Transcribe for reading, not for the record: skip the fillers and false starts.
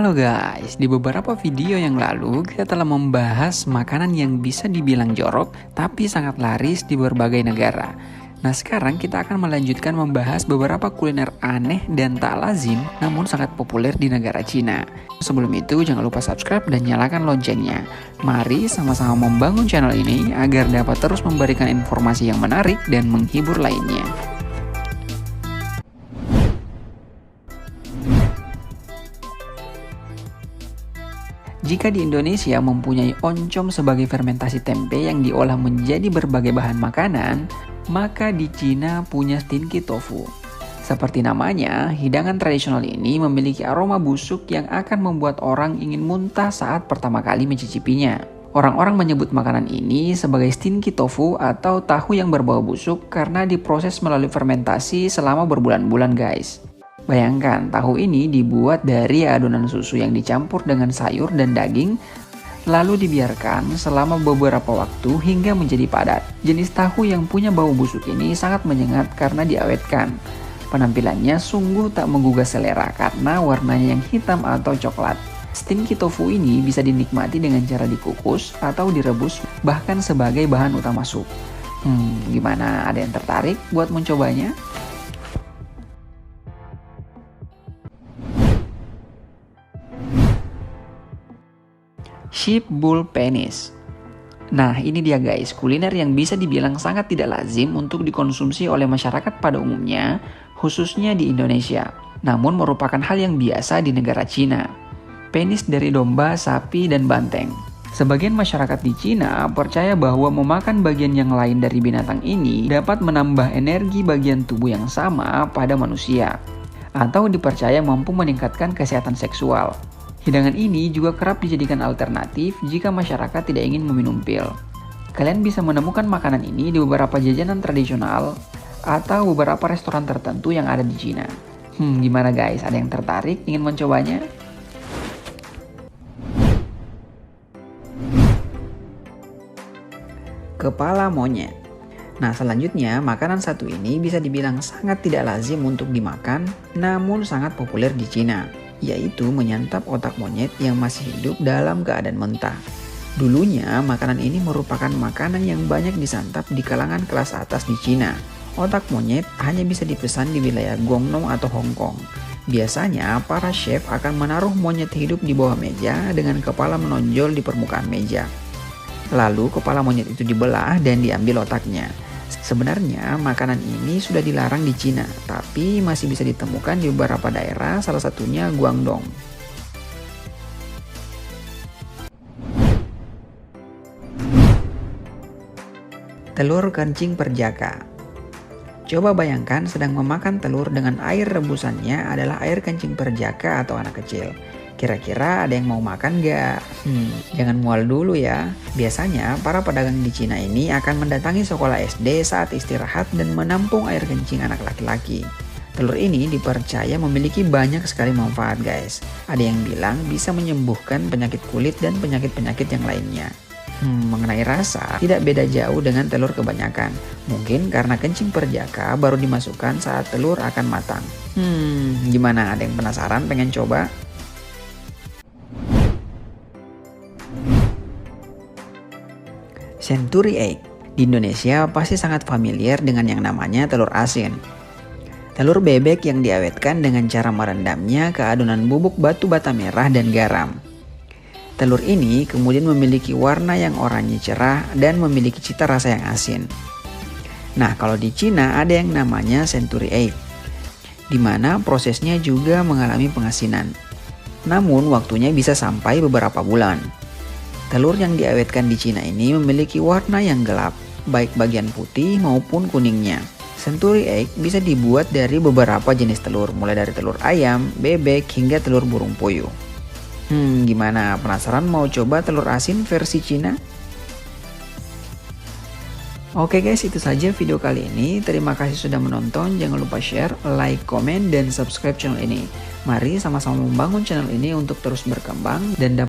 Halo guys, di beberapa video yang lalu kita telah membahas makanan yang bisa dibilang jorok tapi sangat laris di berbagai negara. Nah sekarang kita akan melanjutkan membahas beberapa kuliner aneh dan tak lazim namun sangat populer di negara Cina. Sebelum itu jangan lupa subscribe dan nyalakan loncengnya. Mari sama-sama membangun channel ini agar dapat terus memberikan informasi yang menarik dan menghibur lainnya. Jika di Indonesia mempunyai oncom sebagai fermentasi tempe yang diolah menjadi berbagai bahan makanan, maka di Cina punya stinky tofu. Seperti namanya, hidangan tradisional ini memiliki aroma busuk yang akan membuat orang ingin muntah saat pertama kali mencicipinya. Orang-orang menyebut makanan ini sebagai stinky tofu atau tahu yang berbau busuk karena diproses melalui fermentasi selama berbulan-bulan guys. Bayangkan, tahu ini dibuat dari adonan susu yang dicampur dengan sayur dan daging, lalu dibiarkan selama beberapa waktu hingga menjadi padat. Jenis tahu yang punya bau busuk ini sangat menyengat karena diawetkan. Penampilannya sungguh tak menggugah selera karena warnanya yang hitam atau coklat. Stinky tofu ini bisa dinikmati dengan cara dikukus atau direbus bahkan sebagai bahan utama sup. Gimana? Ada yang tertarik buat mencobanya? Sheep bull penis. Nah ini dia guys, kuliner yang bisa dibilang sangat tidak lazim untuk dikonsumsi oleh masyarakat pada umumnya, khususnya di Indonesia. Namun merupakan hal yang biasa di negara Cina. Penis dari domba, sapi, dan banteng. Sebagian masyarakat di Cina percaya bahwa memakan bagian yang lain dari binatang ini dapat menambah energi bagian tubuh yang sama pada manusia. Atau dipercaya mampu meningkatkan kesehatan seksual. Hidangan ini juga kerap dijadikan alternatif jika masyarakat tidak ingin meminum pil. Kalian bisa menemukan makanan ini di beberapa jajanan tradisional atau beberapa restoran tertentu yang ada di Cina. Gimana guys? Ada yang tertarik ingin mencobanya? Kepala monyet. Nah selanjutnya, makanan satu ini bisa dibilang sangat tidak lazim untuk dimakan, namun sangat populer di Cina, yaitu menyantap otak monyet yang masih hidup dalam keadaan mentah. Dulunya, makanan ini merupakan makanan yang banyak disantap di kalangan kelas atas di Cina. Otak monyet hanya bisa dipesan di wilayah Guangdong atau Hong Kong. Biasanya, para chef akan menaruh monyet hidup di bawah meja dengan kepala menonjol di permukaan meja. Lalu, kepala monyet itu dibelah dan diambil otaknya. Sebenarnya makanan ini sudah dilarang di Cina, tapi masih bisa ditemukan di beberapa daerah, salah satunya Guangdong. Telur kencing perjaka. Coba bayangkan sedang memakan telur dengan air rebusannya adalah air kencing perjaka atau anak kecil. Kira-kira ada yang mau makan gak? Jangan mual dulu ya. Biasanya para pedagang di Cina ini akan mendatangi sekolah SD saat istirahat dan menampung air kencing anak laki-laki. Telur ini dipercaya memiliki banyak sekali manfaat guys. Ada yang bilang bisa menyembuhkan penyakit kulit dan penyakit-penyakit yang lainnya. Mengenai rasa, tidak beda jauh dengan telur kebanyakan. Mungkin karena kencing perjaka baru dimasukkan saat telur akan matang. Gimana? Ada yang penasaran pengen coba? Century egg. Di Indonesia pasti sangat familiar dengan yang namanya telur asin. Telur bebek yang diawetkan dengan cara merendamnya ke adonan bubuk batu bata merah dan garam. Telur ini kemudian memiliki warna yang oranye cerah dan memiliki cita rasa yang asin. Nah, kalau di Cina ada yang namanya century egg, di mana prosesnya juga mengalami pengasinan. Namun waktunya bisa sampai beberapa bulan. Telur yang diawetkan di Cina ini memiliki warna yang gelap, baik bagian putih maupun kuningnya. Century egg bisa dibuat dari beberapa jenis telur, mulai dari telur ayam, bebek, hingga telur burung puyuh. Gimana? Penasaran mau coba telur asin versi Cina? Oke guys, itu saja video kali ini. Terima kasih sudah menonton. Jangan lupa share, like, komen, dan subscribe channel ini. Mari sama-sama membangun channel ini untuk terus berkembang dan dapat